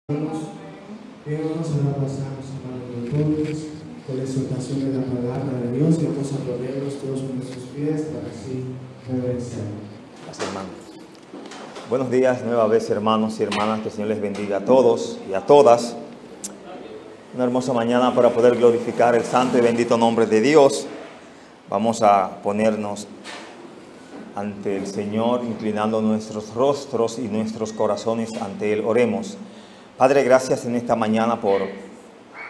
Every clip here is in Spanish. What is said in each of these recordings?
Bien, vamos a pasar a todos con la exhortación de la palabra de Dios y vamos a ponernos todos en nuestros pies para así obedecer. Gracias, hermano. Buenos días nueva vez, hermanos y hermanas. Que el Señor les bendiga a todos y a todas. Una hermosa mañana para poder glorificar el santo y bendito nombre de Dios. Vamos a ponernos ante el Señor, inclinando nuestros rostros y nuestros corazones ante Él. Oremos. Padre, gracias en esta mañana por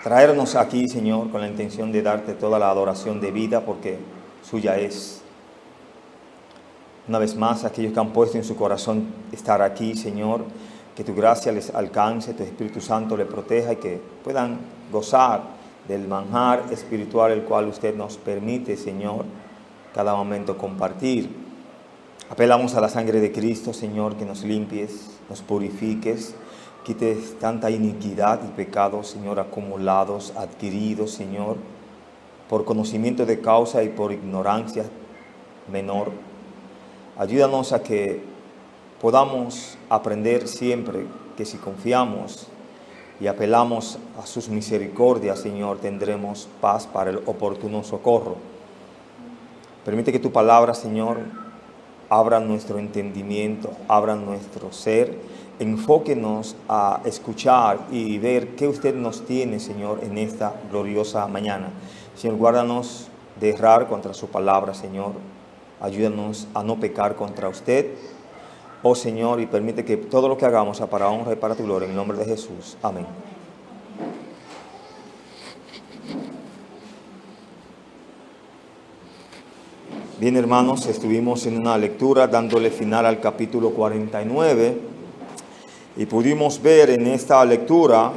traernos aquí, Señor, con la intención de darte toda la adoración debida, porque suya es. Una vez más, aquellos que han puesto en su corazón estar aquí, Señor, que tu gracia les alcance, tu Espíritu Santo les proteja y que puedan gozar del manjar espiritual el cual usted nos permite, Señor, cada momento compartir. Apelamos a la sangre de Cristo, Señor, que nos limpies, nos purifiques, quites tanta iniquidad y pecados, Señor, acumulados, adquiridos, Señor, por conocimiento de causa y por ignorancia menor. Ayúdanos a que podamos aprender siempre que si confiamos y apelamos a sus misericordias, Señor, tendremos paz para el oportuno socorro. Permite que tu palabra, Señor, abra nuestro entendimiento, abra nuestro ser. Enfóquenos a escuchar y ver qué usted nos tiene, Señor, en esta gloriosa mañana. Señor, guárdanos de errar contra su palabra, Señor. Ayúdanos a no pecar contra usted, oh Señor, y permite que todo lo que hagamos sea para honra y para tu gloria, en el nombre de Jesús. Amén. Bien, hermanos, estuvimos en una lectura dándole final al capítulo 49 y pudimos ver en esta lectura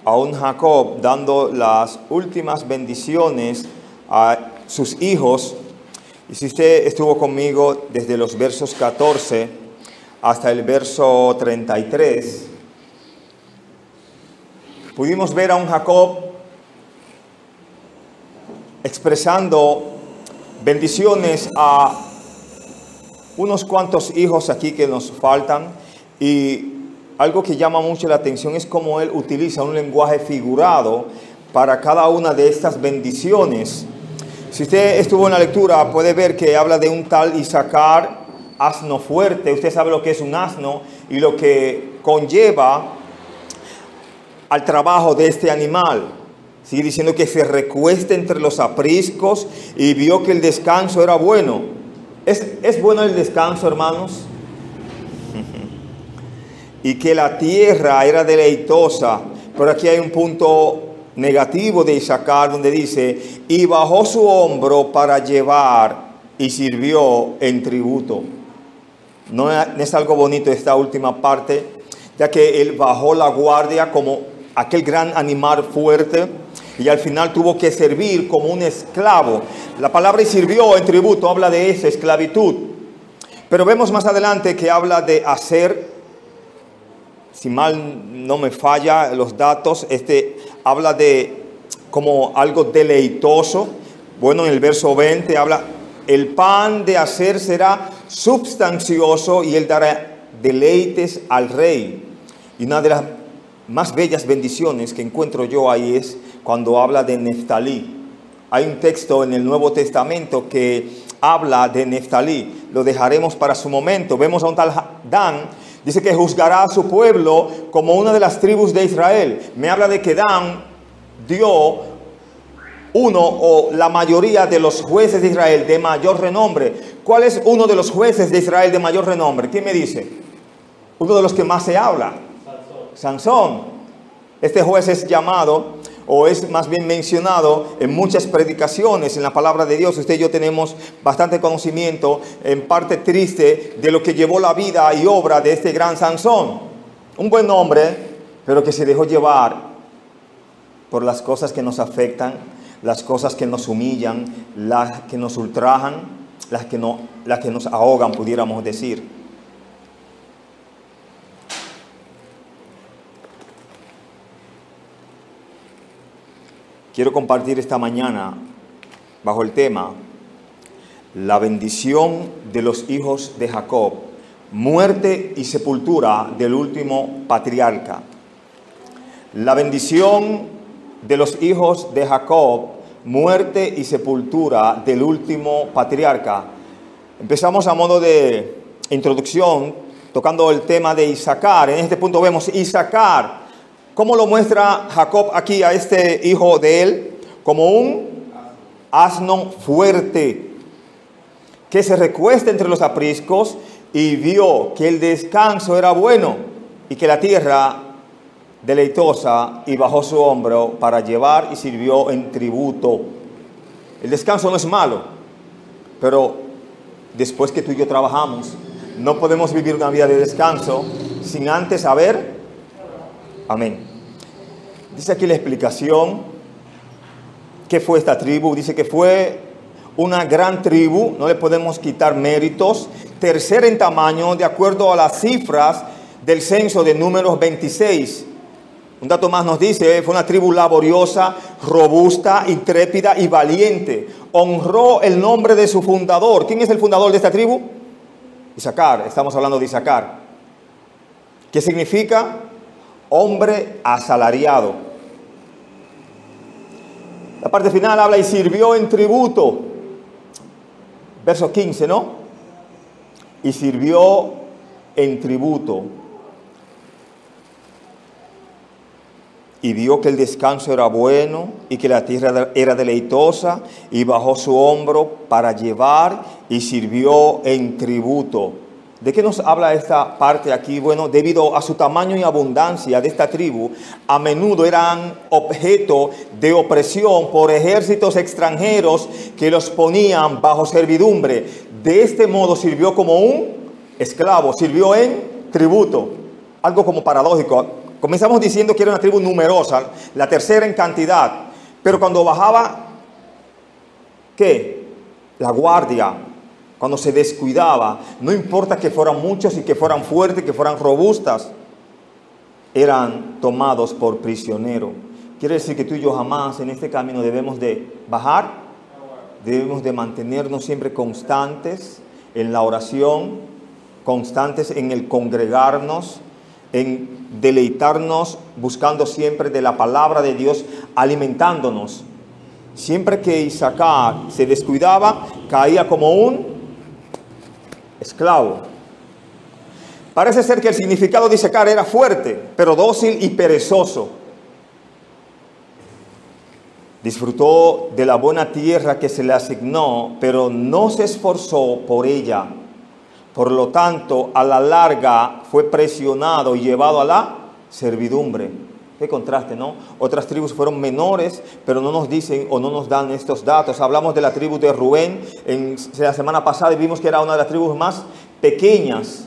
a un Jacob dando las últimas bendiciones a sus hijos. Y si usted estuvo conmigo desde los versos 14 hasta el verso 33, pudimos ver a un Jacob expresando bendiciones a unos cuantos hijos aquí que nos faltan. Y algo que llama mucho la atención es cómo él utiliza un lenguaje figurado para cada una de estas bendiciones. Si usted estuvo en la lectura, puede ver que habla de un tal Isaacar, asno fuerte. Usted sabe lo que es un asno y lo que conlleva al trabajo de este animal. Sigue diciendo que se recuesta entre los apriscos y vio que el descanso era bueno. ¿Es bueno el descanso, hermanos? Y que la tierra era deleitosa. Pero aquí hay un punto negativo de Isaacar donde dice: y bajó su hombro para llevar y sirvió en tributo. No es algo bonito esta última parte, ya que él bajó la guardia como aquel gran animal fuerte y al final tuvo que servir como un esclavo. La palabra "y sirvió en tributo" habla de esa esclavitud. Pero vemos más adelante que habla de hacer, si mal no me falla los datos, habla de como algo deleitoso. Bueno, en el verso 20 habla: el pan de hacer será substancioso y él dará deleites al rey. Y una de las más bellas bendiciones que encuentro yo ahí es cuando habla de Neftalí. Hay un texto en el Nuevo Testamento que habla de Neftalí. Lo dejaremos para su momento. Vemos a un tal Dan. Dice que juzgará a su pueblo como una de las tribus de Israel. Me habla de que Dan dio uno o la mayoría de los jueces de Israel de mayor renombre. ¿Cuál es uno de los jueces de Israel de mayor renombre? ¿Quién me dice? Uno de los que más se habla. Sansón. Este juez es llamado, o es más bien mencionado en muchas predicaciones en la palabra de Dios. Usted y yo tenemos bastante conocimiento, en parte triste, de lo que llevó la vida y obra de este gran Sansón. Un buen hombre, pero que se dejó llevar por las cosas que nos afectan, las cosas que nos humillan, las que nos ultrajan, las que nos ahogan, pudiéramos decir. Quiero compartir esta mañana bajo el tema la bendición de los hijos de Jacob, muerte y sepultura del último patriarca. La bendición de los hijos de Jacob, muerte y sepultura del último patriarca. Empezamos a modo de introducción tocando el tema de Isaacar. En este punto vemos Isaacar. ¿Cómo lo muestra Jacob aquí a este hijo de él? Como un asno fuerte que se recuesta entre los apriscos y vio que el descanso era bueno y que la tierra deleitosa, y bajó su hombro para llevar y sirvió en tributo. El descanso no es malo, pero después que tú y yo trabajamos, no podemos vivir una vida de descanso sin antes saber. Amén. Dice aquí la explicación. ¿Qué fue esta tribu? Dice que fue una gran tribu, no le podemos quitar méritos, tercera en tamaño de acuerdo a las cifras del censo de Números 26. Un dato más nos dice, fue una tribu laboriosa, robusta, intrépida y valiente. Honró el nombre de su fundador. ¿Quién es el fundador de esta tribu? Isaacar, estamos hablando de Isaacar. ¿Qué significa? Hombre asalariado. La parte final habla y sirvió en tributo. Verso 15, ¿no? Y sirvió en tributo. Y vio que el descanso era bueno y que la tierra era deleitosa, y bajó su hombro para llevar y sirvió en tributo. ¿De qué nos habla esta parte aquí? Bueno, debido a su tamaño y abundancia de esta tribu, a menudo eran objeto de opresión por ejércitos extranjeros que los ponían bajo servidumbre. De este modo sirvió como un esclavo, sirvió en tributo. Algo como paradójico. Comenzamos diciendo que era una tribu numerosa, la tercera en cantidad, pero cuando bajaba, ¿qué? La guardia, cuando se descuidaba, no importa que fueran muchos y que fueran fuertes, que fueran robustas, eran tomados por prisionero. Quiere decir que tú y yo jamás en este camino debemos de bajar, debemos de mantenernos siempre constantes en la oración, constantes en el congregarnos, en deleitarnos, buscando siempre de la palabra de Dios, alimentándonos. Siempre que Isaacar se descuidaba, caía como un esclavo. Parece ser que el significado de Isaacar era fuerte, pero dócil y perezoso. Disfrutó de la buena tierra que se le asignó, pero no se esforzó por ella. Por lo tanto, a la larga fue presionado y llevado a la servidumbre. Qué contraste, ¿no? Otras tribus fueron menores, pero no nos dicen o no nos dan estos datos. Hablamos de la tribu de Rubén en la semana pasada y vimos que era una de las tribus más pequeñas.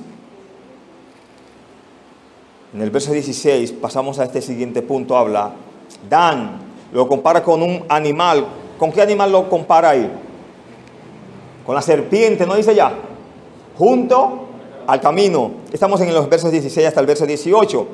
En el verso 16 pasamos a este siguiente punto. Habla Dan, lo compara con un animal. ¿Con qué animal lo compara ahí? Con la serpiente, ¿no dice ya? Junto al camino. Estamos en los versos 16 hasta el verso 18.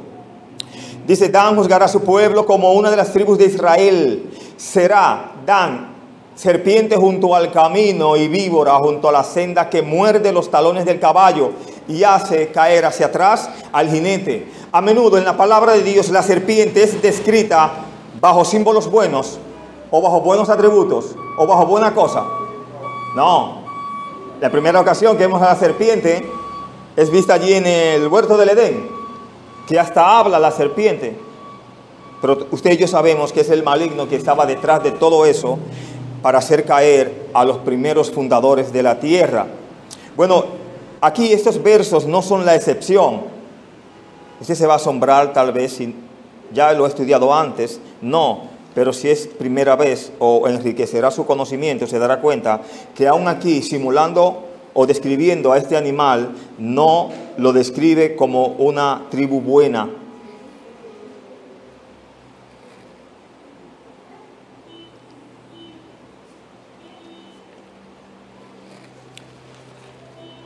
Dice, Dan juzgará a su pueblo como una de las tribus de Israel. Será Dan serpiente junto al camino y víbora junto a la senda que muerde los talones del caballo y hace caer hacia atrás al jinete. A menudo en la palabra de Dios la serpiente es descrita bajo símbolos buenos o bajo buenos atributos o bajo buena cosa. No. La primera ocasión que vemos a la serpiente es vista allí en el huerto del Edén, que hasta habla la serpiente. Pero usted y yo sabemos que es el maligno que estaba detrás de todo eso para hacer caer a los primeros fundadores de la tierra. Bueno, aquí estos versos no son la excepción. Usted se va a asombrar tal vez si ya lo he estudiado antes. No. Pero si es primera vez o enriquecerá su conocimiento, se dará cuenta que aún aquí, simulando o describiendo a este animal, no lo describe como una tribu buena.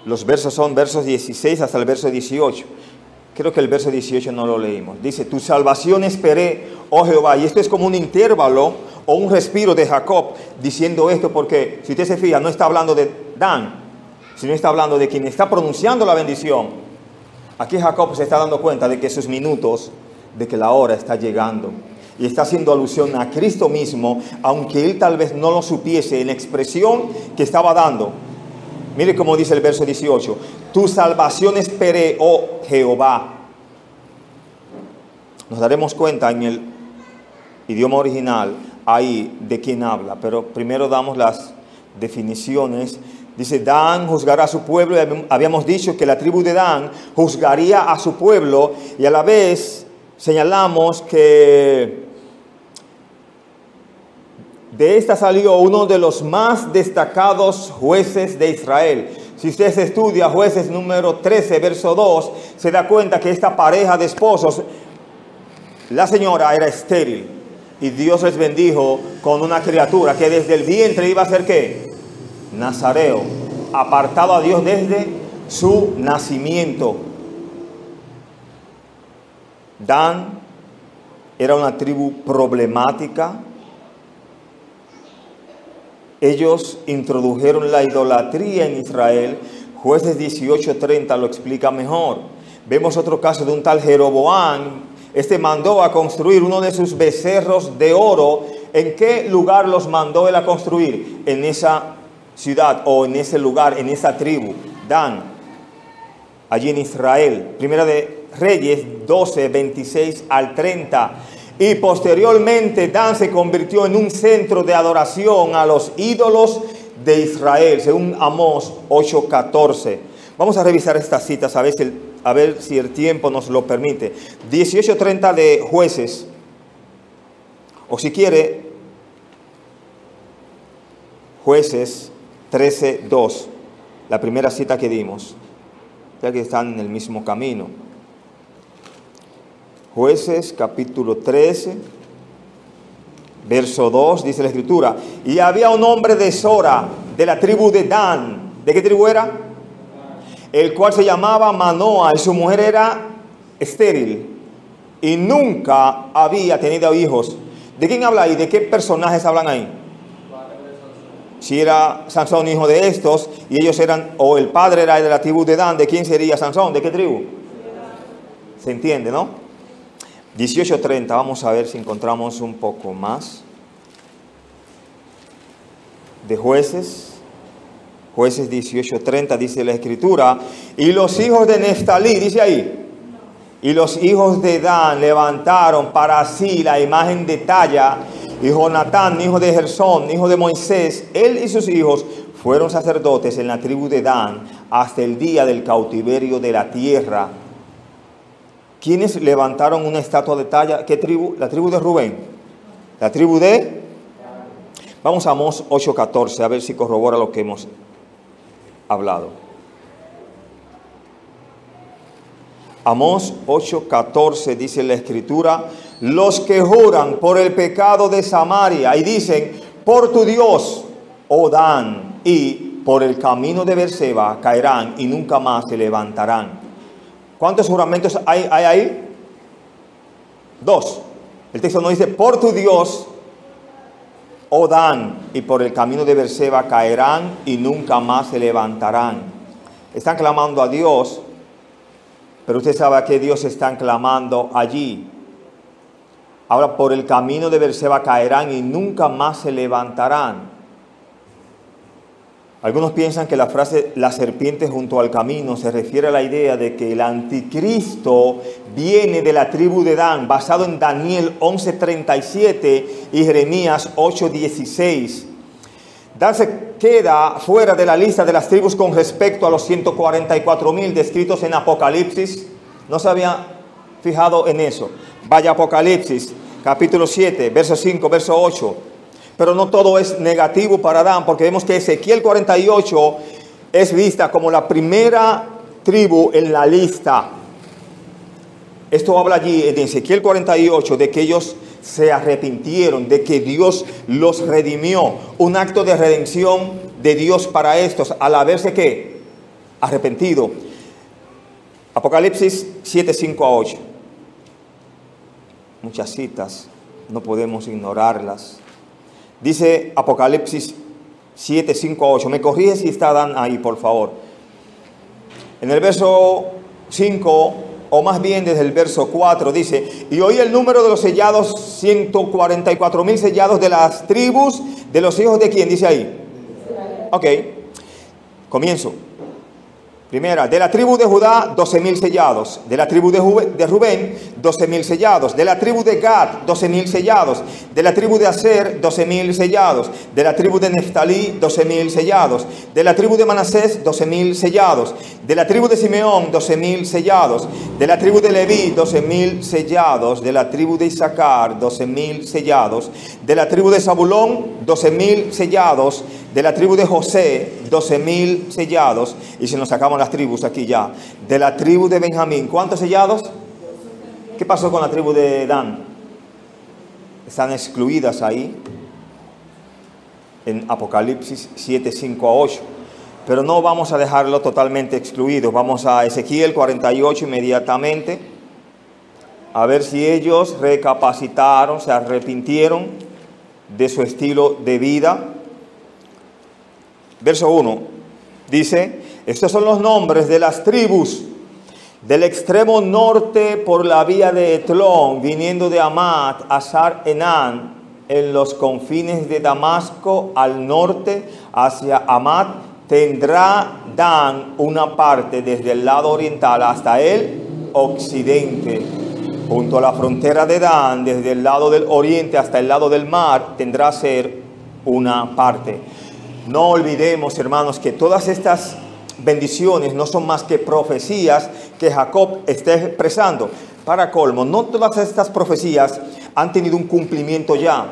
Los versos son versos 16 hasta el verso 18. Creo que el verso 18 no lo leímos. Dice, tu salvación esperé, oh Jehová. Y esto es como un intervalo o un respiro de Jacob diciendo esto, porque si usted se fija, no está hablando de Dan, sino está hablando de quien está pronunciando la bendición. Aquí Jacob se está dando cuenta de que sus minutos de que la hora está llegando. Y está haciendo alusión a Cristo mismo, aunque él tal vez no lo supiese en la expresión que estaba dando. Mire cómo dice el verso 18. Tu salvación esperé, oh Jehová. Nos daremos cuenta en el idioma original ahí de quién habla, pero primero damos las definiciones. Dice, Dan juzgará a su pueblo, y habíamos dicho que la tribu de Dan juzgaría a su pueblo, y a la vez señalamos que de esta salió uno de los más destacados jueces de Israel. Si usted se estudia Jueces número 13, verso 2, se da cuenta que esta pareja de esposos, la señora era estéril, y Dios les bendijo con una criatura que desde el vientre iba a ser ¿qué? Nazareo, apartado a Dios desde su nacimiento. Dan era una tribu problemática. Ellos introdujeron la idolatría en Israel. Jueces 18:30 lo explica mejor. Vemos otro caso de un tal Jeroboam. Este mandó a construir uno de sus becerros de oro. ¿En qué lugar los mandó él a construir? En esa ciudad o en ese lugar, en esa tribu, Dan, allí en Israel. Primera de Reyes 12, 26 al 30. Y posteriormente Dan se convirtió en un centro de adoración a los ídolos de Israel, según Amós 8:14. Vamos a revisar estas citas a ver si el tiempo nos lo permite. 18:30 de Jueces, o si quiere, Jueces 13:2, la primera cita que dimos, ya que están en el mismo camino. Jueces capítulo 13, verso 2, dice la Escritura, y había un hombre de Sora, de la tribu de Dan. ¿De qué tribu era? El cual se llamaba Manoa, y su mujer era estéril, y nunca había tenido hijos. ¿De quién habla ahí? ¿De qué personajes hablan ahí? Si era Sansón hijo de estos, y ellos eran, o el padre era de la tribu de Dan, ¿de quién sería Sansón? ¿De qué tribu? ¿Se entiende, no? 18:30, vamos a ver si encontramos un poco más de Jueces. Jueces 18:30 dice la Escritura, y los hijos de Neftalí, dice ahí, y los hijos de Dan levantaron para sí la imagen de Talla, y Jonatán, hijo de Gersón, hijo de Moisés, él y sus hijos fueron sacerdotes en la tribu de Dan hasta el día del cautiverio de la tierra. ¿Quiénes levantaron una estatua de Talla? ¿Qué tribu? La tribu de Rubén. La tribu de... Vamos a Amós 8:14, a ver si corrobora lo que hemos hablado. Amós 8:14 dice la Escritura, los que juran por el pecado de Samaria y dicen, por tu Dios, oh Dan, y por el camino de Beerseba caerán y nunca más se levantarán. ¿Cuántos juramentos hay ahí? 2. El texto no dice, por tu Dios, oh Dan, y por el camino de Beerseba caerán y nunca más se levantarán. Están clamando a Dios, pero usted sabe a qué Dios están clamando allí. Ahora, por el camino de Beerseba caerán y nunca más se levantarán. Algunos piensan que la frase la serpiente junto al camino se refiere a la idea de que el anticristo viene de la tribu de Dan, basado en Daniel 11:37 y Jeremías 8:16. Dan se queda fuera de la lista de las tribus con respecto a los 144,000 descritos en Apocalipsis. No se había fijado en eso. Vaya Apocalipsis, capítulo 7, verso 5, verso 8. Pero no todo es negativo para Dan, porque vemos que Ezequiel 48 es vista como la primera tribu en la lista. Esto habla allí en Ezequiel 48 de que ellos se arrepintieron, de que Dios los redimió. Un acto de redención de Dios para estos, al haberse ¿qué? Arrepentido. Apocalipsis 7, 5 a 8. Muchas citas, no podemos ignorarlas. Dice Apocalipsis 7, 5 a 8. Me corrige si está Dan ahí, por favor. En el verso 5 o más bien desde el verso 4, dice: y oí el número de los sellados, 144,000 sellados de las tribus de los hijos de ¿quién? Dice ahí. Ok, comienzo. Primera, de la tribu de Judá, 12,000 sellados. De la tribu de Rubén, 12,000 sellados. De la tribu de Gad, 12,000 sellados. De la tribu de Aser, 12,000 sellados. De la tribu de Neftalí, 12,000 sellados. De la tribu de Manasés, 12,000 sellados. De la tribu de Simeón, 12,000 sellados. De la tribu de Leví, 12,000 sellados. De la tribu de Isaacar, 12,000 sellados. De la tribu de Zabulón, 12,000 sellados. De la tribu de José, 12,000 sellados. Y si nos sacamos las tribus aquí ya. De la tribu de Benjamín, ¿cuántos sellados? ¿Qué pasó con la tribu de Dan? Están excluidas ahí en Apocalipsis 7, 5 a 8. Pero no vamos a dejarlo totalmente excluido. Vamos a Ezequiel 48 inmediatamente. A ver si ellos recapacitaron, se arrepintieron de su estilo de vida. Verso 1 dice: estos son los nombres de las tribus del extremo norte por la vía de Etlón, viniendo de Amat a Sar-Enán, en los confines de Damasco al norte hacia Amat. Tendrá Dan una parte desde el lado oriental hasta el occidente. Junto a la frontera de Dan, desde el lado del oriente hasta el lado del mar, tendrá ser una parte. No olvidemos, hermanos, que todas estas bendiciones no son más que profecías que Jacob está expresando. Para colmo, no todas estas profecías han tenido un cumplimiento ya,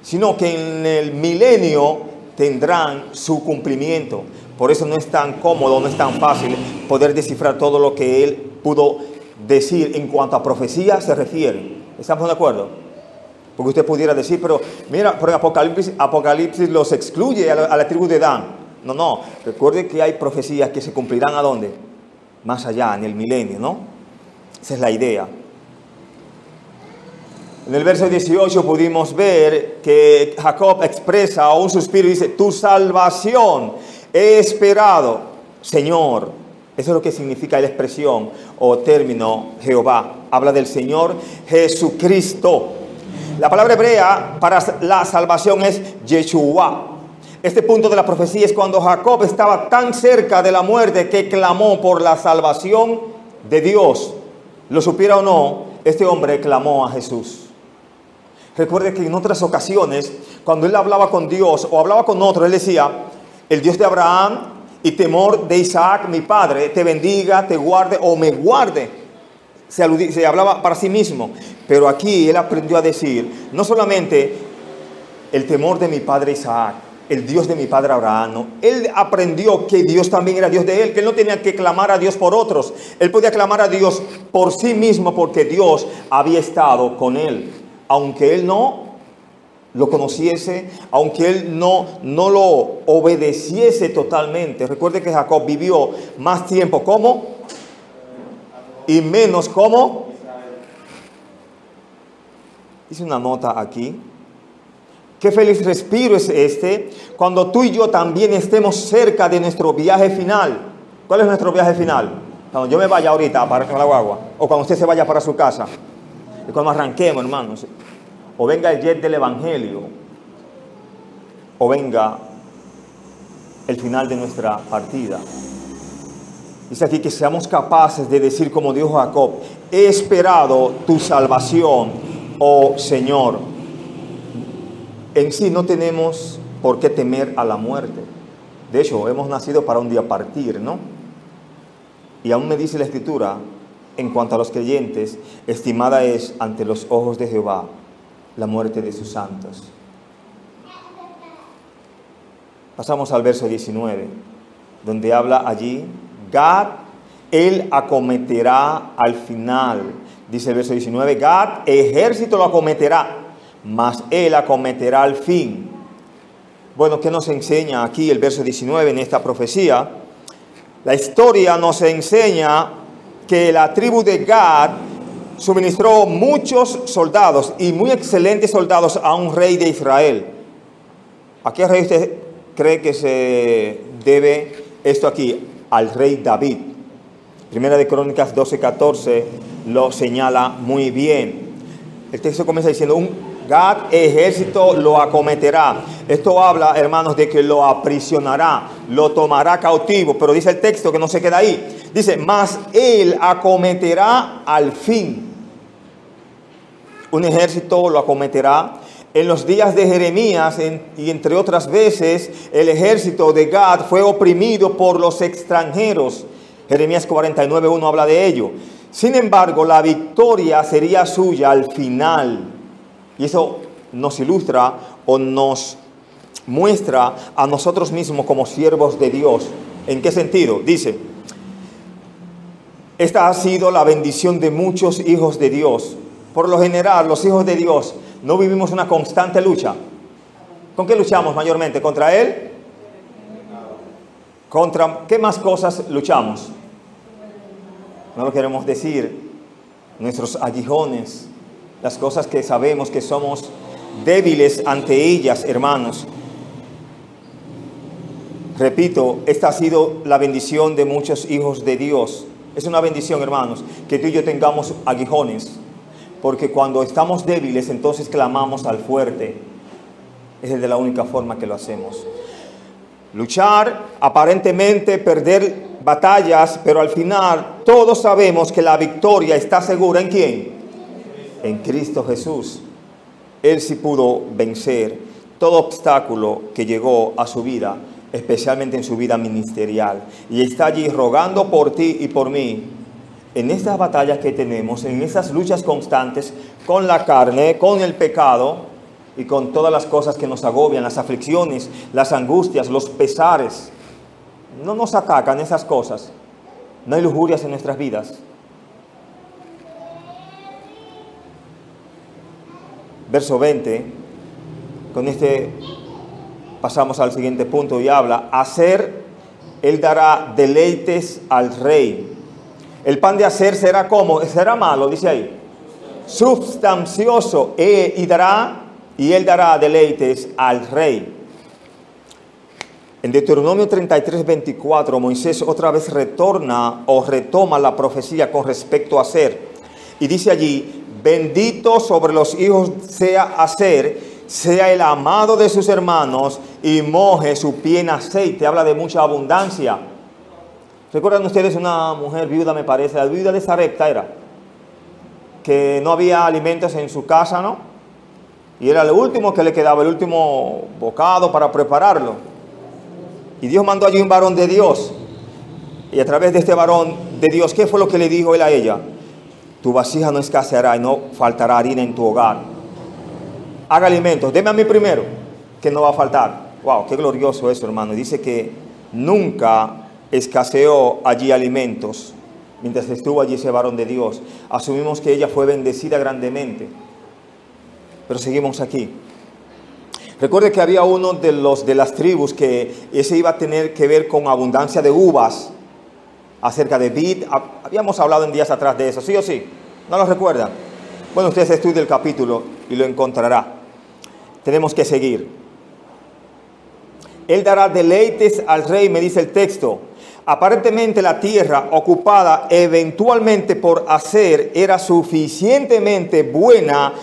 sino que en el milenio tendrán su cumplimiento. Por eso no es tan cómodo, no es tan fácil poder descifrar todo lo que él pudo decir en cuanto a profecía se refiere. ¿Estamos de acuerdo? Porque usted pudiera decir, pero mira, por Apocalipsis los excluye a la tribu de Dan. No. Recuerde que hay profecías que se cumplirán ¿a dónde? Más allá, en el milenio, ¿no? Esa es la idea. En el verso 18 pudimos ver que Jacob expresa un suspiro y dice: tu salvación he esperado, Señor. Eso es lo que significa la expresión o término Jehová. Habla del Señor Jesucristo. La palabra hebrea para la salvación es Yeshua. Este punto de la profecía es cuando Jacob estaba tan cerca de la muerte que clamó por la salvación de Dios. Lo supiera o no, este hombre clamó a Jesús. Recuerde que en otras ocasiones, cuando él hablaba con Dios o hablaba con otro, él decía: el Dios de Abraham y temor de Isaac, mi padre, te bendiga, te guarde o me guarde. Se hablaba para sí mismo. Pero aquí él aprendió a decir, no solamente el temor de mi padre Isaac, el Dios de mi padre Abraham, no. Él aprendió que Dios también era Dios de él, que él no tenía que clamar a Dios por otros. Él podía clamar a Dios por sí mismo porque Dios había estado con él. Aunque él no lo conociese, aunque él no lo obedeciese totalmente. Recuerde que Jacob vivió más tiempo como y menos como. Hice una nota aquí. Qué feliz respiro es este cuando tú y yo también estemos cerca de nuestro viaje final. ¿Cuál es nuestro viaje final? Cuando yo me vaya ahorita para la guagua, o cuando usted se vaya para su casa, y cuando arranquemos, hermanos, o venga el jet del evangelio, o venga el final de nuestra partida. Dice aquí que seamos capaces de decir como dijo Jacob: he esperado tu salvación, oh Señor. En sí no tenemos por qué temer a la muerte. De hecho, hemos nacido para un día partir, ¿no? Y aún me dice la Escritura, en cuanto a los creyentes, estimada es ante los ojos de Jehová la muerte de sus santos. Pasamos al verso 19, donde habla allí, Gad, él acometerá al final. Dice el verso 19, Gad, ejército lo acometerá, mas él acometerá al fin. Bueno, ¿qué nos enseña aquí el verso 19 en esta profecía? La historia nos enseña que la tribu de Gad suministró muchos soldados y muy excelentes soldados a un rey de Israel. ¿A qué rey usted cree que se debe esto aquí? Al rey David. Primera de Crónicas 12:14 lo señala muy bien. El texto comienza diciendo, un Gad ejército lo acometerá. Esto habla, hermanos, de que lo aprisionará, lo tomará cautivo. Pero dice el texto que no se queda ahí. Dice, mas él acometerá al fin. Un ejército lo acometerá. En los días de Jeremías y entre otras veces, el ejército de Gad fue oprimido por los extranjeros. Jeremías 49:1 habla de ello. Sin embargo, la victoria sería suya al final. Y eso nos ilustra o nos muestra a nosotros mismos como siervos de Dios. ¿En qué sentido? Dice, esta ha sido la bendición de muchos hijos de Dios. Por lo general, los hijos de Dios no vivimos una constante lucha. ¿Con qué luchamos mayormente? ¿Contra Él? ¿Contra qué más cosas luchamos? No lo queremos decir. Nuestros aguijones, las cosas que sabemos que somos débiles ante ellas, hermanos. Repito, esta ha sido la bendición de muchos hijos de Dios. Es una bendición, hermanos, que tú y yo tengamos aguijones. Porque cuando estamos débiles, entonces clamamos al fuerte. Esa es de la única forma que lo hacemos. Luchar, aparentemente perder batallas, pero al final todos sabemos que la victoria está segura ¿en quién? En Cristo Jesús. Él sí pudo vencer todo obstáculo que llegó a su vida, especialmente en su vida ministerial. Y está allí rogando por ti y por mí. En estas batallas que tenemos, en esas luchas constantes con la carne, con el pecado y con todas las cosas que nos agobian, las aflicciones, las angustias, los pesares, no nos atacan esas cosas. No hay lujurias en nuestras vidas. Verso 20, con este pasamos al siguiente punto y habla, él dará deleites al rey. El pan de hacer será como, será malo, dice ahí, substancioso, y él dará deleites al rey. En Deuteronomio 33:24, Moisés otra vez retoma la profecía con respecto a Aser. Y dice allí, bendito sobre los hijos sea Aser, sea el amado de sus hermanos y moje su pie en aceite. Habla de mucha abundancia. ¿Recuerdan ustedes una mujer viuda, me parece? La viuda de Sarepta era. Que no había alimentos en su casa, ¿no? Y era lo último que le quedaba, el último bocado para prepararlo. Y Dios mandó allí un varón de Dios. Y a través de este varón de Dios, ¿qué fue lo que le dijo él a ella? Tu vasija no escaseará y no faltará harina en tu hogar. Haga alimentos, deme a mí primero, que no va a faltar. Wow, qué glorioso eso, hermano. Y dice que nunca escaseó allí alimentos mientras estuvo allí ese varón de Dios. Asumimos que ella fue bendecida grandemente. Pero seguimos aquí. Recuerde que había uno de las tribus que ese iba a tener que ver con abundancia de uvas, acerca de vid. Habíamos hablado en días atrás de eso, ¿sí o sí? ¿No lo recuerdan? Bueno, usted estudia el capítulo y lo encontrará. Tenemos que seguir. Él dará deleites al rey, me dice el texto. Aparentemente la tierra ocupada eventualmente por Aser era suficientemente buena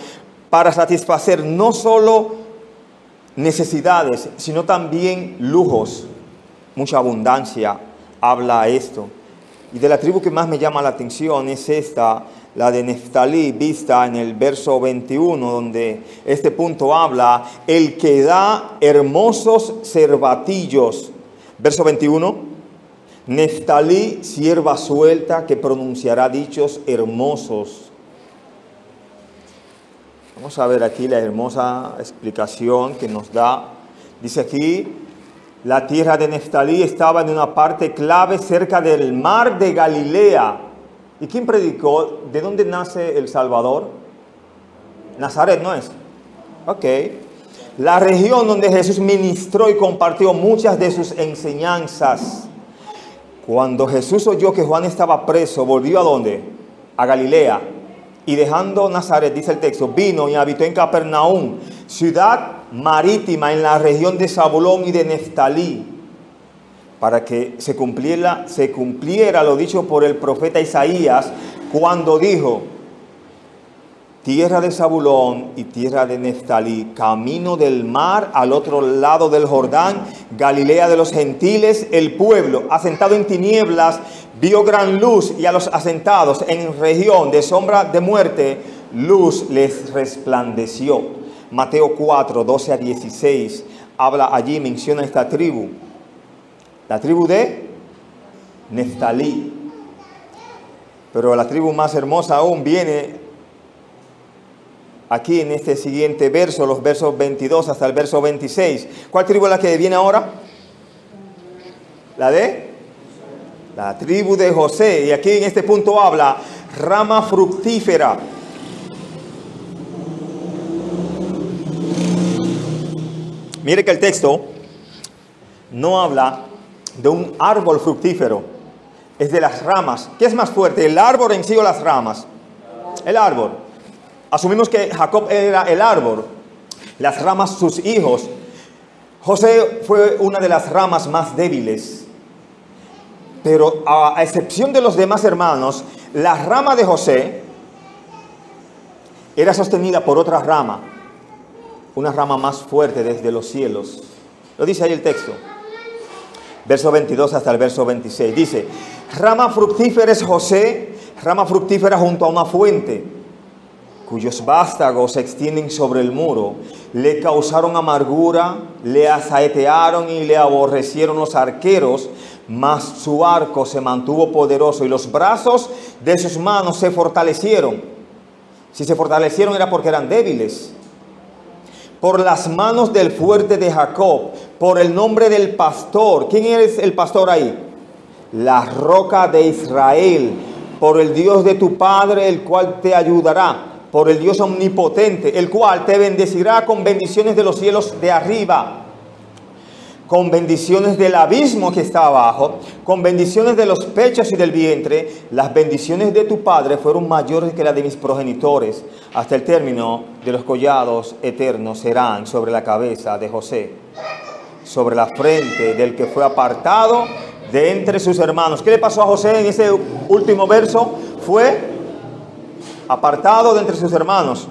para satisfacer no solo necesidades, sino también lujos. Mucha abundancia habla esto. Y de la tribu que más me llama la atención es esta, la de Neftalí, vista en el verso 21, donde este punto habla, el que da hermosos cervatillos. Verso 21. Neftalí, sierva suelta, que pronunciará dichos hermosos. Vamos a ver aquí la hermosa explicación que nos da. Dice aquí, la tierra de Neftalí estaba en una parte clave cerca del mar de Galilea. ¿Y quién predicó? ¿De dónde nace el Salvador? Nazaret, ¿no es? Ok. La región donde Jesús ministró y compartió muchas de sus enseñanzas. Cuando Jesús oyó que Juan estaba preso, volvió ¿a dónde? A Galilea. Y dejando Nazaret, dice el texto, vino y habitó en Capernaum, ciudad marítima en la región de Zabulón y de Neftalí, para que se cumpliera lo dicho por el profeta Isaías, cuando dijo: tierra de Zabulón y tierra de Neftalí, camino del mar al otro lado del Jordán, Galilea de los gentiles, el pueblo asentado en tinieblas vio gran luz, y a los asentados en región de sombra de muerte, luz les resplandeció. Mateo 4, 12 a 16, habla allí, menciona esta tribu, la tribu de Neftalí. Pero la tribu más hermosa aún viene aquí en este siguiente verso, los versos 22 hasta el verso 26. ¿Cuál tribu es la que viene ahora? La tribu de José. Y aquí en este punto habla rama fructífera. Mire que el texto no habla de un árbol fructífero, es de las ramas. ¿Qué es más fuerte, el árbol en sí o las ramas? El árbol. Asumimos que Jacob era el árbol, las ramas sus hijos. José fue una de las ramas más débiles, pero a excepción de los demás hermanos, la rama de José era sostenida por otra rama, una rama más fuerte desde los cielos. Lo dice ahí el texto, verso 22 hasta el verso 26. Dice: rama fructífera es José, rama fructífera junto a una fuente, cuyos vástagos se extienden sobre el muro. Le causaron amargura, le asaetearon y le aborrecieron los arqueros, mas su arco se mantuvo poderoso y los brazos de sus manos se fortalecieron. Si se fortalecieron era porque eran débiles. Por las manos del fuerte de Jacob, por el nombre del pastor. ¿Quién es el pastor ahí? La roca de Israel. Por el Dios de tu padre, el cual te ayudará. Por el Dios omnipotente, el cual te bendecirá con bendiciones de los cielos de arriba, con bendiciones del abismo que está abajo, con bendiciones de los pechos y del vientre. Las bendiciones de tu padre fueron mayores que las de mis progenitores. Hasta el término de los collados eternos serán sobre la cabeza de José, sobre la frente del que fue apartado de entre sus hermanos. ¿Qué le pasó a José en ese último verso? Fue apartado de entre sus hermanos.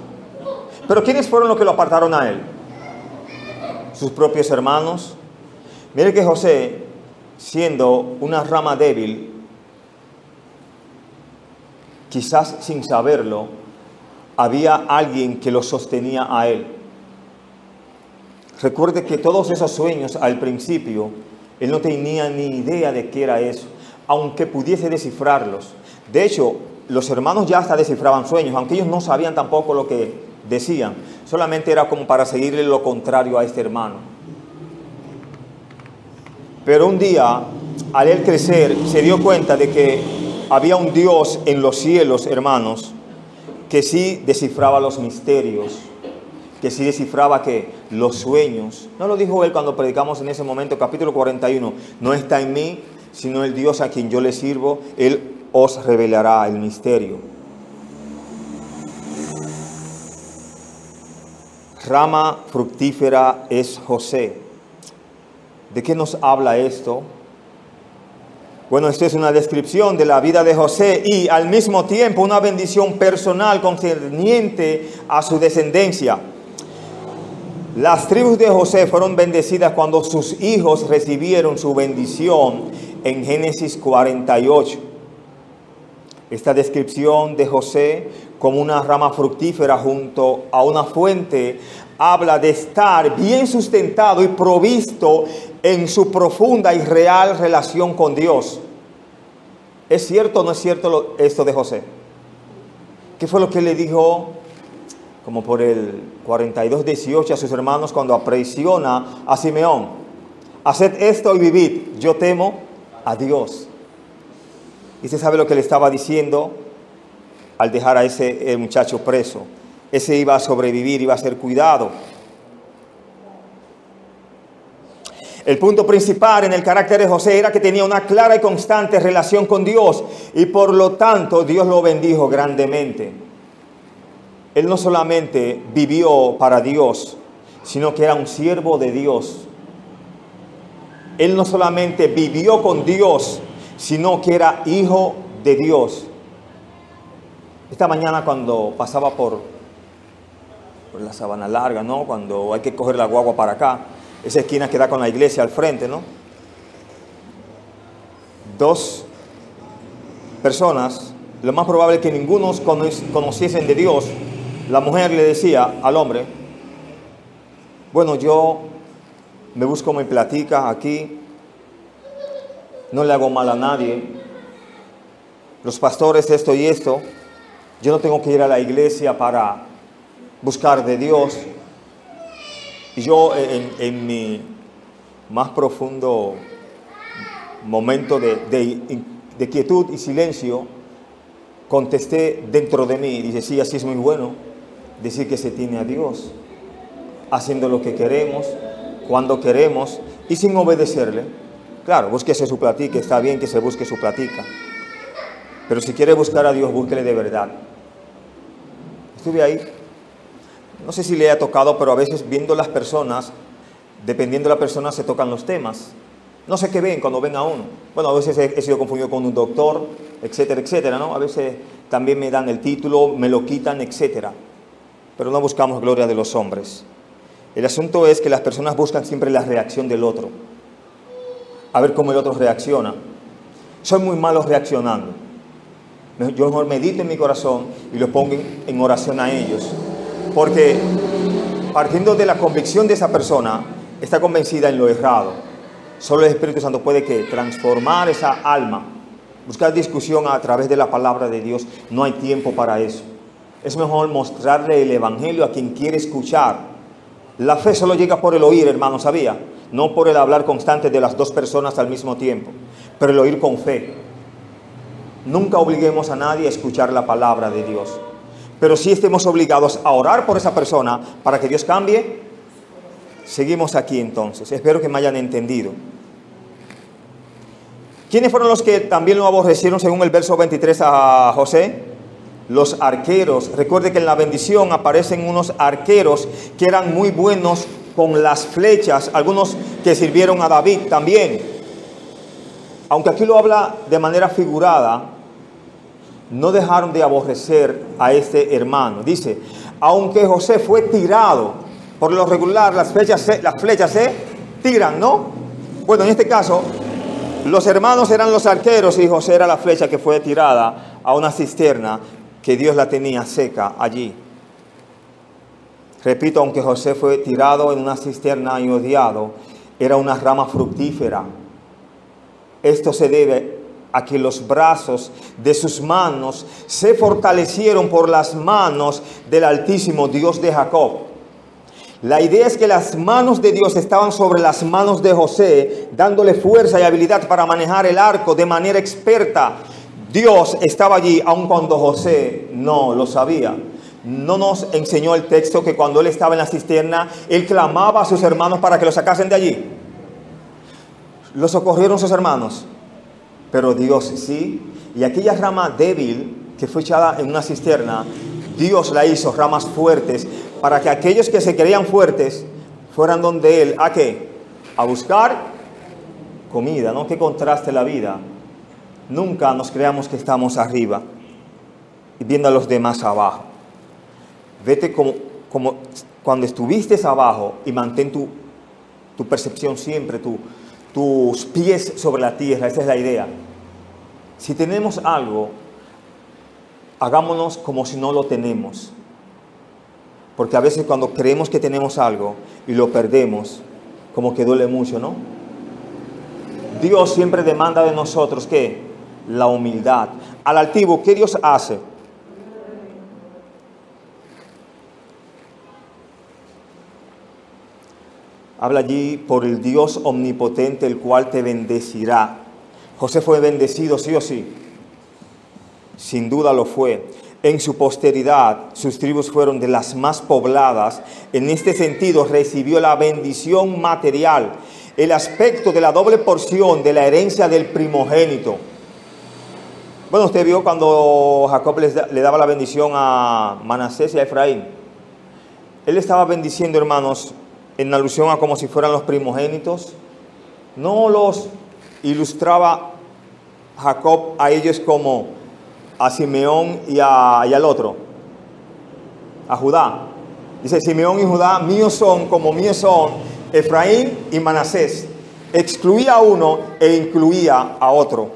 Pero ¿quiénes fueron los que lo apartaron a él? Sus propios hermanos. Mire que José, siendo una rama débil, quizás sin saberlo, había alguien que lo sostenía a él. Recuerde que todos esos sueños al principio, él no tenía ni idea de qué era eso, aunque pudiese descifrarlos. De hecho, los hermanos ya hasta descifraban sueños, aunque ellos no sabían tampoco lo que decían. Solamente era como para seguirle lo contrario a este hermano. Pero un día, al él crecer, se dio cuenta de que había un Dios en los cielos, hermanos, que sí descifraba los misterios, que sí descifraba que los sueños. No lo dijo él cuando predicamos en ese momento, capítulo 41. No está en mí, sino el Dios a quien yo le sirvo. Él os revelará el misterio. Rama fructífera es José. ¿De qué nos habla esto? Bueno, esto es una descripción de la vida de José y al mismo tiempo una bendición personal concerniente a su descendencia. Las tribus de José fueron bendecidas cuando sus hijos recibieron su bendición en Génesis 48. Esta descripción de José como una rama fructífera junto a una fuente habla de estar bien sustentado y provisto en su profunda y real relación con Dios. ¿Es cierto o no es cierto esto de José? ¿Qué fue lo que le dijo, como por el 42:18 a sus hermanos cuando apreisiona a Simeón? Haced esto y vivid, yo temo a Dios. Y usted sabe lo que le estaba diciendo al dejar a ese muchacho preso. Ese iba a sobrevivir, iba a ser cuidado. El punto principal en el carácter de José era que tenía una clara y constante relación con Dios y por lo tanto Dios lo bendijo grandemente. Él no solamente vivió para Dios, sino que era un siervo de Dios. Él no solamente vivió con Dios, sino que era hijo de Dios. Esta mañana cuando pasaba por la Sabana Larga, ¿no? Cuando hay que coger la guagua para acá, esa esquina que da con la iglesia al frente, ¿no? Dos personas, lo más probable es que ninguno conociesen de Dios. La mujer le decía al hombre, bueno, yo me busco mi platica aquí, no le hago mal a nadie, los pastores esto y esto, yo no tengo que ir a la iglesia para buscar de Dios. Y yo en mi más profundo momento de quietud y silencio, contesté dentro de mí, dice, sí, así es muy bueno decir que se tiene a Dios, haciendo lo que queremos, cuando queremos y sin obedecerle. Claro, búsquese su platica, está bien que se busque su platica, pero si quiere buscar a Dios, búsquele de verdad. Estuve ahí, no sé si le ha tocado, pero a veces viendo las personas, dependiendo de la persona, se tocan los temas. No sé qué ven cuando ven a uno. Bueno, a veces he sido confundido con un doctor, etcétera, etcétera, ¿no? A veces también me dan el título, me lo quitan, etcétera. Pero no buscamos gloria de los hombres. El asunto es que las personas buscan siempre la reacción del otro. A ver cómo el otro reacciona. Soy muy malo reaccionando. Yo mejor medito en mi corazón y lo pongo en oración a ellos. Porque partiendo de la convicción de esa persona, está convencida en lo errado. Solo el Espíritu Santo puede transformar esa alma. Buscar discusión a través de la palabra de Dios. No hay tiempo para eso. Es mejor mostrarle el Evangelio a quien quiere escuchar. La fe solo llega por el oír, hermano, ¿sabía? No por el hablar constante de las dos personas al mismo tiempo, pero el oír con fe. Nunca obliguemos a nadie a escuchar la palabra de Dios, pero sí estemos obligados a orar por esa persona para que Dios cambie. Seguimos aquí entonces. Espero que me hayan entendido. ¿Quiénes fueron los que también lo aborrecieron según el verso 23 a José? Los arqueros. Recuerde que en la bendición aparecen unos arqueros que eran muy buenos con las flechas. Algunos que sirvieron a David también. Aunque aquí lo habla de manera figurada, no dejaron de aborrecer a este hermano. Dice, aunque José fue tirado, por lo regular las flechas se tiran, ¿no? Bueno, en este caso, los hermanos eran los arqueros y José era la flecha que fue tirada a una cisterna que Dios la tenía seca allí. Repito, aunque José fue tirado en una cisterna y odiado, era una rama fructífera. Esto se debe a que los brazos de sus manos se fortalecieron por las manos del Altísimo Dios de Jacob. La idea es que las manos de Dios estaban sobre las manos de José, dándole fuerza y habilidad para manejar el arco de manera experta. Dios estaba allí, aun cuando José no lo sabía. No nos enseñó el texto que cuando él estaba en la cisterna, él clamaba a sus hermanos para que lo sacasen de allí. Lo socorrieron sus hermanos, pero Dios sí. Y aquella rama débil que fue echada en una cisterna, Dios la hizo ramas fuertes para que aquellos que se creían fuertes fueran donde él, ¿a qué? A buscar comida, ¿no? Qué contraste la vida. Nunca nos creamos que estamos arriba y viendo a los demás abajo. Vete como cuando estuviste abajo y mantén tu percepción siempre, tus pies sobre la tierra. Esa es la idea. Si tenemos algo, hagámonos como si no lo tenemos. Porque a veces cuando creemos que tenemos algo y lo perdemos, como que duele mucho, ¿no? Dios siempre demanda de nosotros, ¿qué? La humildad. Al altivo, ¿qué Dios hace? Habla allí por el Dios omnipotente, el cual te bendecirá. José fue bendecido, sí o sí. Sin duda lo fue. En su posteridad, sus tribus fueron de las más pobladas. En este sentido, recibió la bendición material, el aspecto de la doble porción de la herencia del primogénito. Bueno, usted vio cuando Jacob le daba la bendición a Manasés y a Efraín. Él estaba bendiciendo, hermanos, en alusión a como si fueran los primogénitos. No los ilustraba Jacob a ellos como a Simeón y al otro, a Judá. Dice, Simeón y Judá míos son, como míos son Efraín y Manasés. Excluía a uno e incluía a otro.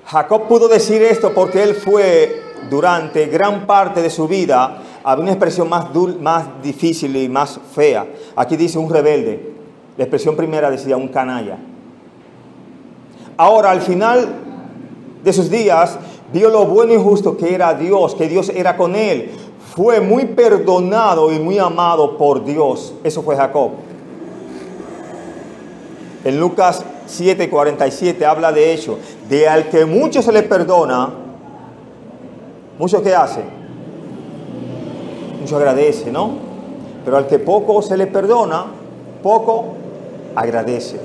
Jacob pudo decir esto porque él fue, durante gran parte de su vida, había una expresión más difícil y más fea. Aquí dice un rebelde. La expresión primera decía un canalla. Ahora, al final de sus días, vio lo bueno y justo que era Dios, que Dios era con él. Fue muy perdonado y muy amado por Dios. Eso fue Jacob. En Lucas 7:47 habla de hecho, de al que mucho se le perdona, mucho que hace, mucho agradece, ¿no? Pero al que poco se le perdona, poco agradece.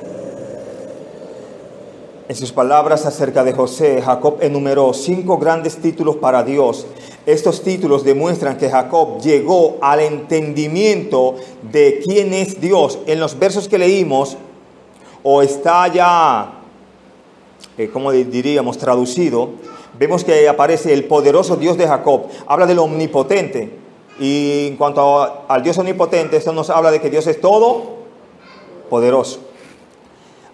En sus palabras acerca de José, Jacob enumeró 5 grandes títulos para Dios. Estos títulos demuestran que Jacob llegó al entendimiento de quién es Dios. En los versos que leímos, o está ya, como diríamos, traducido, vemos que aparece el poderoso Dios de Jacob. Habla del omnipotente. Y en cuanto al Dios omnipotente, esto nos habla de que Dios es todo poderoso.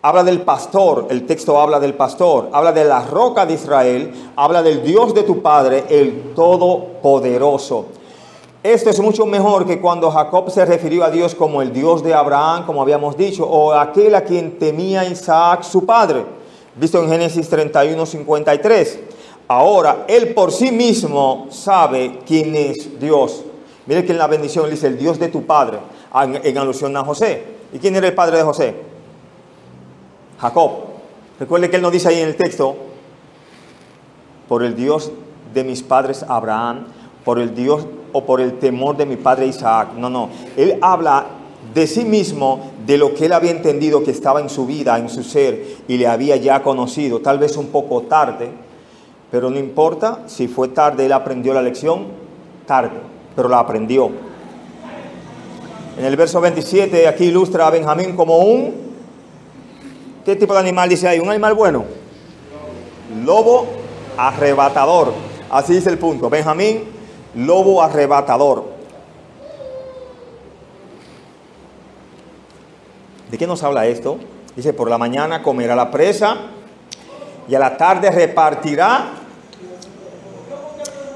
Habla del pastor, el texto habla del pastor, habla de la roca de Israel, habla del Dios de tu padre, el todopoderoso. Esto es mucho mejor que cuando Jacob se refirió a Dios como el Dios de Abraham, como habíamos dicho, o aquel a quien temía Isaac, su padre, visto en Génesis 31:53. Ahora, él por sí mismo sabe quién es Dios. Mire que en la bendición dice el Dios de tu padre, en alusión a José. ¿Y quién era el padre de José? Jacob. Recuerde que él no dice ahí en el texto, por el Dios de mis padres Abraham, por el Dios o por el temor de mi padre Isaac. No. Él habla de sí mismo, de lo que él había entendido que estaba en su vida, en su ser, y le había ya conocido. Tal vez un poco tarde, pero no importa. Si fue tarde, él aprendió la lección tarde, pero la aprendió. En el verso 27, aquí ilustra a Benjamín como ¿qué tipo de animal dice ahí? ¿Un animal bueno? Lobo arrebatador. Así dice el punto. Benjamín, lobo arrebatador. ¿De qué nos habla esto? Dice, por la mañana comerá la presa y a la tarde repartirá.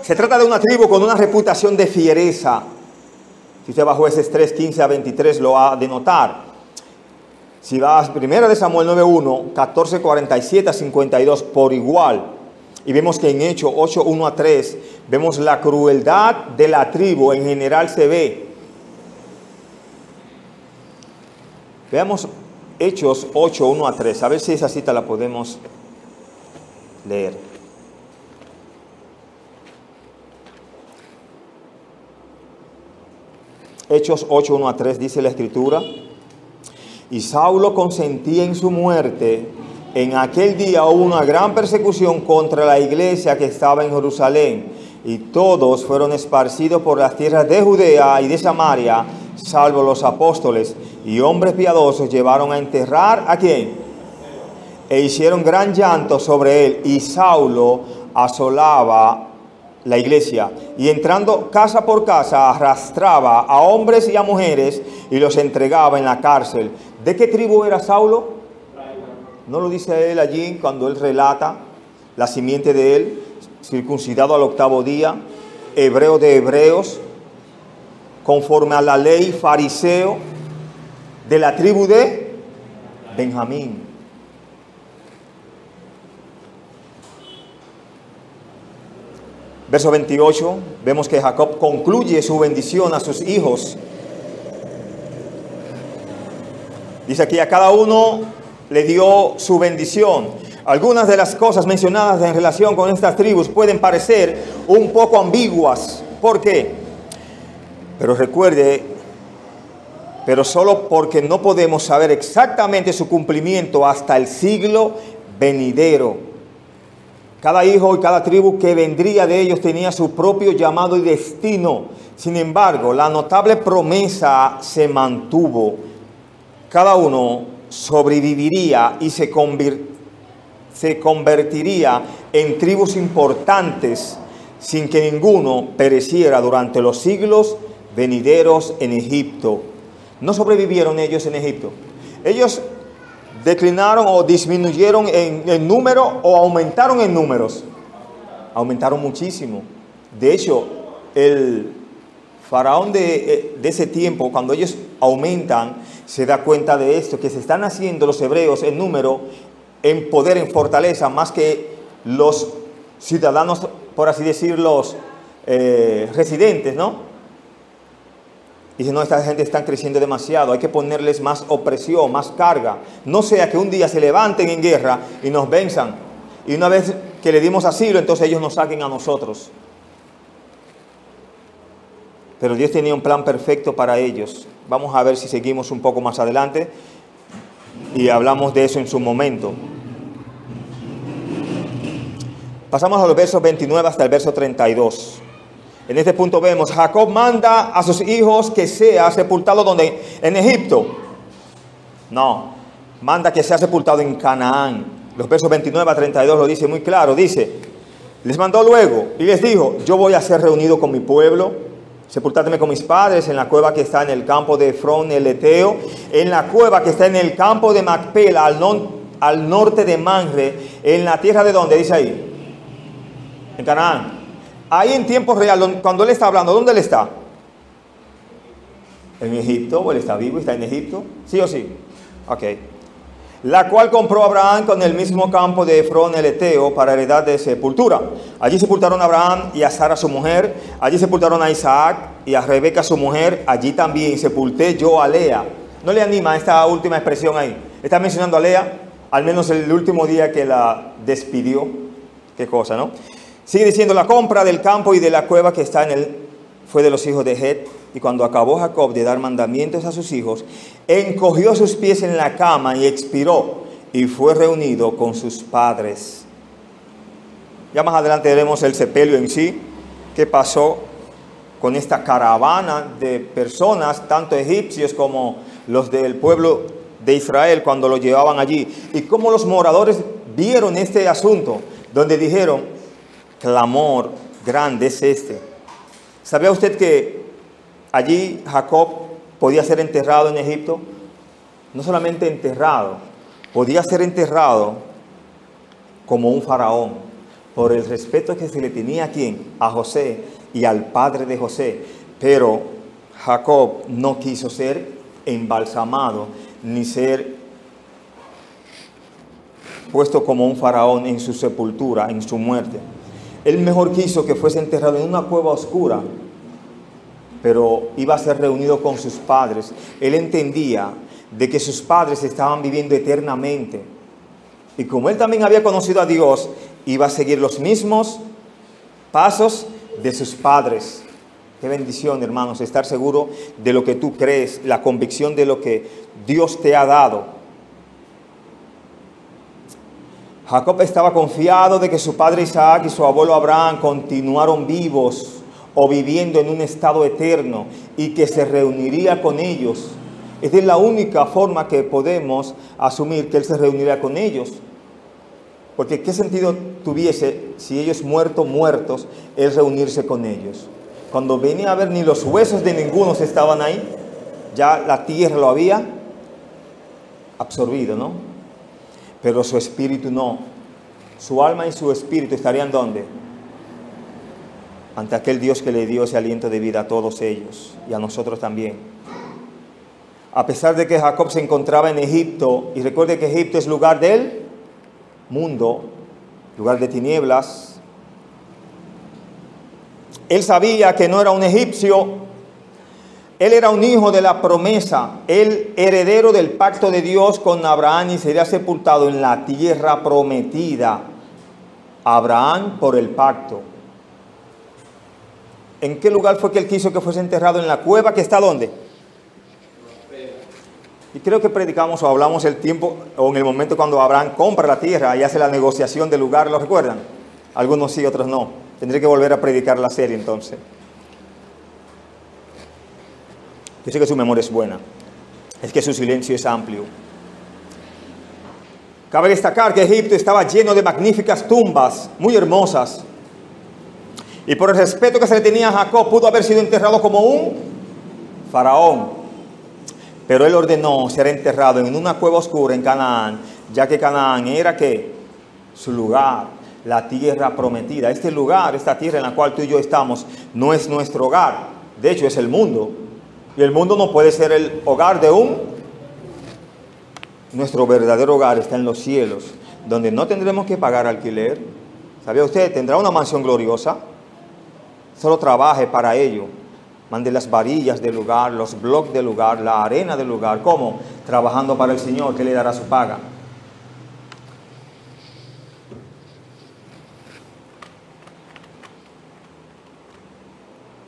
Se trata de una tribu con una reputación de fiereza. Si usted va a Jueces 3:15-23 lo ha de notar. Si vas a 1 Samuel 9:1, 14:47-52 por igual. Y vemos que en Hechos 8:1-3 vemos la crueldad de la tribu, en general se ve. Veamos Hechos 8:1-3, a ver si esa cita la podemos leer. Hechos 8:1-3 dice la Escritura: y Saulo consentía en su muerte. En aquel día hubo una gran persecución contra la iglesia que estaba en Jerusalén, y todos fueron esparcidos por las tierras de Judea y de Samaria, salvo los apóstoles, y hombres piadosos llevaron a enterrar ¿a quién? E hicieron gran llanto sobre él, y Saulo asolaba la iglesia, y entrando casa por casa arrastraba a hombres y a mujeres y los entregaba en la cárcel. ¿De qué tribu era Saulo? ¿No lo dice él allí cuando él relata la simiente de él, circuncidado al 8º día, hebreo de hebreos, conforme a la ley, fariseo, de la tribu de Benjamín? Verso 28, vemos que Jacob concluye su bendición a sus hijos. Dice aquí, a cada uno le dio su bendición. Algunas de las cosas mencionadas en relación con estas tribus pueden parecer un poco ambiguas. ¿Por qué? Pero recuerde, pero solo porque no podemos saber exactamente su cumplimiento hasta el siglo venidero. Cada hijo y cada tribu que vendría de ellos tenía su propio llamado y destino. Sin embargo, la notable promesa se mantuvo. Cada uno sobreviviría y se se convertiría en tribus importantes sin que ninguno pereciera durante los siglos venideros en Egipto. No sobrevivieron ellos en Egipto. Ellos declinaron o disminuyeron en número o aumentaron en números. Aumentaron muchísimo. De hecho, el faraón de ese tiempo, cuando ellos aumentan, se da cuenta de esto, que se están haciendo los hebreos en número, en poder, en fortaleza, más que los ciudadanos, por así decirlo, residentes, ¿no? Y dice, no, esta gente está creciendo demasiado, hay que ponerles más opresión, más carga. No sea que un día se levanten en guerra y nos venzan. Y una vez que le dimos asilo, entonces ellos nos saquen a nosotros. Pero Dios tenía un plan perfecto para ellos. Vamos a ver si seguimos un poco más adelante y hablamos de eso en su momento. Pasamos a los versos 29 hasta el verso 32. En este punto vemos, Jacob manda a sus hijos que sea sepultado ¿dónde? En Egipto. No, manda que sea sepultado en Canaán. Los versos 29 a 32 lo dice muy claro. Dice, les mandó luego y les dijo, yo voy a ser reunido con mi pueblo, sepultadme con mis padres en la cueva que está en el campo de Efrón el Eteo, en la cueva que está en el campo de Macpela, al norte de Manre, en la tierra de ¿dónde? Dice ahí, en Canaán. Ahí en tiempo real, cuando él está hablando, ¿dónde él está? ¿En Egipto? ¿O él está vivo y está en Egipto? ¿Sí o sí? Ok. La cual compró Abraham con el mismo campo de Efrón el Eteo para heredad de sepultura. Allí sepultaron a Abraham y a Sara su mujer. Allí sepultaron a Isaac y a Rebeca su mujer. Allí también sepulté yo a Lea. ¿No le anima esta última expresión ahí? Está mencionando a Lea, al menos el último día que la despidió. Qué cosa, ¿no? Sigue diciendo, la compra del campo y de la cueva que está en él fue de los hijos de Het. Y cuando acabó Jacob de dar mandamientos a sus hijos, encogió sus pies en la cama y expiró, y fue reunido con sus padres. Ya más adelante veremos el sepelio en sí, qué pasó con esta caravana de personas, tanto egipcios como los del pueblo de Israel, cuando lo llevaban allí. Y cómo los moradores vieron este asunto, donde dijeron, clamor grande es este. ¿Sabía usted que allí Jacob podía ser enterrado en Egipto? No solamente enterrado, podía ser enterrado como un faraón, por el respeto que se le tenía a quién, a José y al padre de José. Pero Jacob no quiso ser embalsamado, ni ser puesto como un faraón en su sepultura, en su muerte. Él mejor quiso que fuese enterrado en una cueva oscura, pero iba a ser reunido con sus padres. Él entendía de que sus padres estaban viviendo eternamente. Y como él también había conocido a Dios, iba a seguir los mismos pasos de sus padres. Qué bendición, hermanos, estar seguro de lo que tú crees, la convicción de lo que Dios te ha dado. Jacob estaba confiado de que su padre Isaac y su abuelo Abraham continuaron vivos o viviendo en un estado eterno y que se reuniría con ellos. Esta es la única forma que podemos asumir que él se reuniría con ellos. Porque ¿qué sentido tuviese si ellos muertos, él reunirse con ellos? Cuando venía a ver, ni los huesos de ninguno estaban ahí, ya la tierra lo había absorbido, ¿no? Pero su espíritu no. Su alma y su espíritu estarían ¿dónde? Ante aquel Dios que le dio ese aliento de vida a todos ellos y a nosotros también. A pesar de que Jacob se encontraba en Egipto, y recuerde que Egipto es lugar del mundo, lugar de tinieblas, él sabía que no era un egipcio. Él era un hijo de la promesa, el heredero del pacto de Dios con Abraham, y sería sepultado en la tierra prometida. Abraham por el pacto. ¿En qué lugar fue que él quiso que fuese enterrado? En la cueva que está ¿dónde? Y creo que predicamos o hablamos el tiempo o en el momento cuando Abraham compra la tierra y hace la negociación del lugar, ¿lo recuerdan? Algunos sí, otros no. Tendré que volver a predicar la serie entonces. Yo sé que su memoria es buena, es que su silencio es amplio. Cabe destacar que Egipto estaba lleno de magníficas tumbas, muy hermosas. Y por el respeto que se le tenía a Jacob, pudo haber sido enterrado como un faraón. Pero él ordenó ser enterrado en una cueva oscura en Canaán, ya que Canaán era ¿qué? Su lugar, la tierra prometida. Este lugar, esta tierra en la cual tú y yo estamos, no es nuestro hogar. De hecho, es el mundo. Y el mundo no puede ser el hogar de Nuestro verdadero hogar está en los cielos, donde no tendremos que pagar alquiler. ¿Sabía usted? Tendrá una mansión gloriosa. Solo trabaje para ello. Mande las varillas del lugar, los bloques del lugar, la arena del lugar. ¿Cómo? Trabajando para el Señor, que le dará su paga.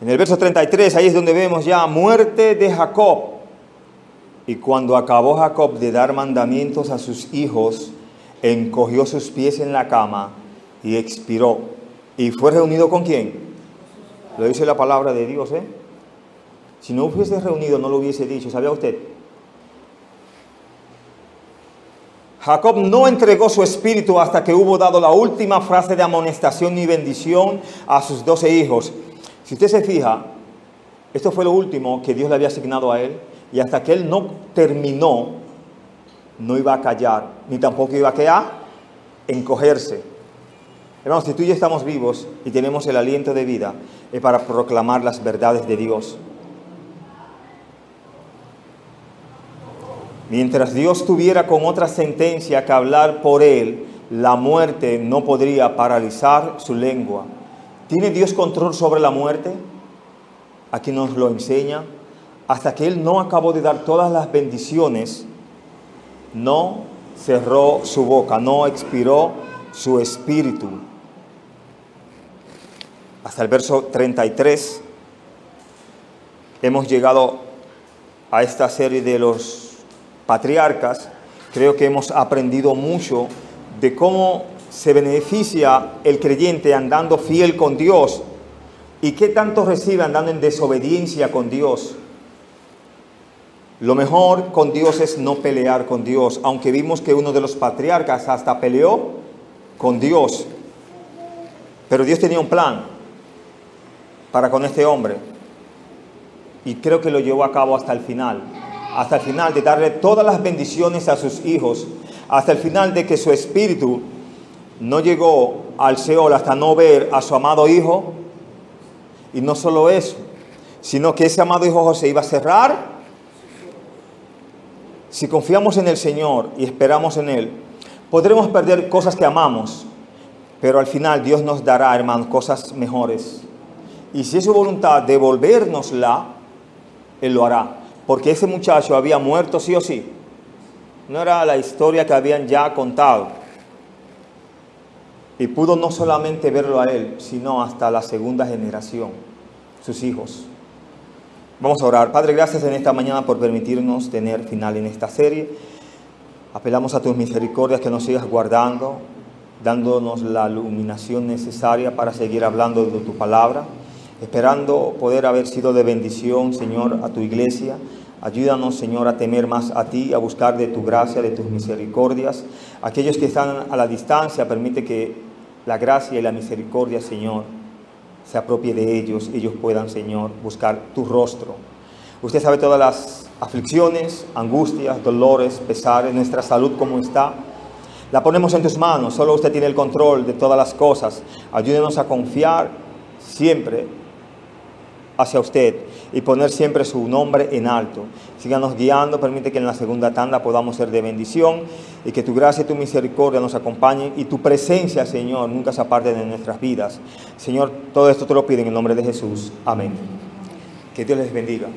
En el verso 33, ahí es donde vemos ya muerte de Jacob. Y cuando acabó Jacob de dar mandamientos a sus hijos, encogió sus pies en la cama y expiró. ¿Y fue reunido con quién? Lo dice la palabra de Dios, ¿eh? Si no hubiese reunido, no lo hubiese dicho. ¿Sabía usted? Jacob no entregó su espíritu hasta que hubo dado la última frase de amonestación y bendición a sus 12 hijos. Si usted se fija, esto fue lo último que Dios le había asignado a él. Y hasta que él no terminó, no iba a callar, ni tampoco iba a encogerse. Hermanos, si tú y yo estamos vivos y tenemos el aliento de vida, es para proclamar las verdades de Dios. Mientras Dios tuviera con otra sentencia que hablar por él, la muerte no podría paralizar su lengua. ¿Tiene Dios control sobre la muerte? Aquí nos lo enseña. Hasta que él no acabó de dar todas las bendiciones, no cerró su boca, no expiró su espíritu. Hasta el verso 33 hemos llegado a esta serie de los patriarcas. Creo que hemos aprendido mucho de cómo se beneficia el creyente andando fiel con Dios y qué tanto recibe andando en desobediencia con Dios. Lo mejor con Dios es no pelear con Dios, aunque vimos que uno de los patriarcas hasta peleó con Dios. Pero Dios tenía un plan para con este hombre. Y creo que lo llevó a cabo hasta el final. Hasta el final de darle todas las bendiciones a sus hijos. Hasta el final de que su espíritu no llegó al Seol hasta no ver a su amado hijo. Y no solo eso, sino que ese amado hijo José iba a cerrar. Si confiamos en el Señor y esperamos en Él, podremos perder cosas que amamos, pero al final Dios nos dará, hermanos, cosas mejores. Y si es su voluntad devolvérnosla, Él lo hará. Porque ese muchacho había muerto sí o sí. No era la historia que habían ya contado. Y pudo no solamente verlo a él, sino hasta la segunda generación, sus hijos. Vamos a orar. Padre, gracias en esta mañana por permitirnos tener final en esta serie. Apelamos a tus misericordias que nos sigas guardando, dándonos la iluminación necesaria para seguir hablando de tu palabra, esperando poder haber sido de bendición, Señor, a tu iglesia. Ayúdanos, Señor, a temer más a ti, a buscar de tu gracia, de tus misericordias. Aquellos que están a la distancia, permite que la gracia y la misericordia, Señor, se apropie de ellos, ellos puedan, Señor, buscar tu rostro. Usted sabe todas las aflicciones, angustias, dolores, pesares, nuestra salud cómo está. La ponemos en tus manos, solo usted tiene el control de todas las cosas. Ayúdenos a confiar siempre hacia usted y poner siempre su nombre en alto. Síganos guiando, permite que en la segunda tanda podamos ser de bendición y que tu gracia y tu misericordia nos acompañen y tu presencia, Señor, nunca se aparte de nuestras vidas. Señor, todo esto te lo pido en el nombre de Jesús. Amén. Que Dios les bendiga.